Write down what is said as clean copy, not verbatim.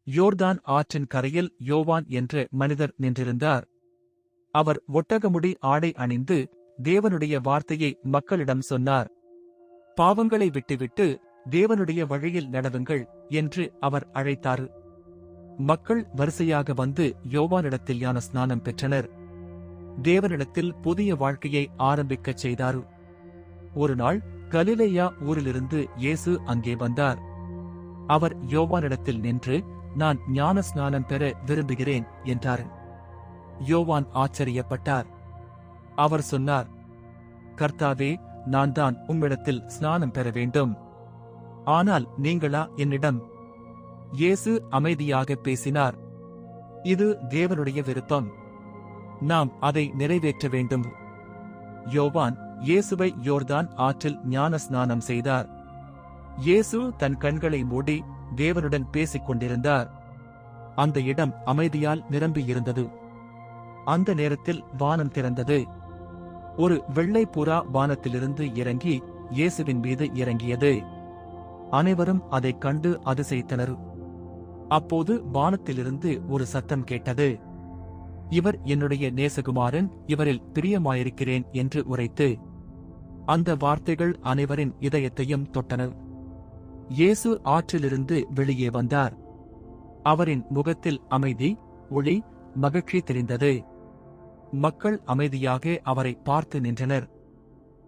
யோர்தான் ஆற்றின் கரையில் யோவான் என்ற மனிதர் நின்றிருந்தார். அவர் ஒட்டகமுடி ஆடை அணிந்து தேவனுடைய வார்த்தையை மக்களிடம் சொன்னார். பாவங்களை விட்டுவிட்டு தேவனுடைய வழியில் நடவுங்கள் என்று அவர் அழைத்தார். மக்கள் வரிசையாக வந்து யோவானிடத்தில் ஞான ஸ்நானம் பெற்றனர். தேவனிடத்தில் புதிய வாழ்க்கையை ஆரம்பிக்கச் செய்தார். ஒரு நாள் கலிலேயா ஊரிலிருந்து இயேசு அங்கே வந்தார். அவர் யோவானிடத்தில் நின்று, நான் ஞான ஸ்நானம் பெற விரும்புகிறேன் என்றார். யோவான் ஆச்சரியப்பட்டார். அவர் சொன்னார், கர்த்தாவே, நான் தான் உம்மிடத்தில் ஸ்நானம் பெற வேண்டும். ஆனால் நீங்களா என்னிடம்? இயேசு அமைதியாக பேசினார். இது தேவனுடைய விருப்பம். நாம் அதை நிறைவேற்ற வேண்டும். யோவான் இயேசுவை யோர்தான் ஆற்றில் ஞான ஸ்நானம் செய்தார். இயேசு தன் கண்களை மூடி தேவனுடன் பேசிக் கொண்டிருந்தார். அந்த இடம் அமைதியால் நிரம்பியிருந்தது. அந்த நேரத்தில் வானம் திறந்தது. ஒரு வெள்ளை புறா வானத்திலிருந்து இறங்கி இயேசுவின் மீது இறங்கியது. அனைவரும் அதைக் கண்டு அதிசயித்தனர். அப்போது வானத்திலிருந்து ஒரு சத்தம் கேட்டது. இவர் என்னுடைய நேசகுமாரன், இவரில் பிரியமாயிருக்கிறேன் என்று உரைத்து, அந்த வார்த்தைகள் அனைவரின் இதயத்தையும் தொட்டன. இயேசு ஆற்றிலிருந்து வெளியே வந்தார். அவரின் முகத்தில் அமைதி, ஒளி, மகிழ்ச்சி தெரிந்தது. மக்கள் அமைதியாக அவரை பார்த்து நின்றனர்.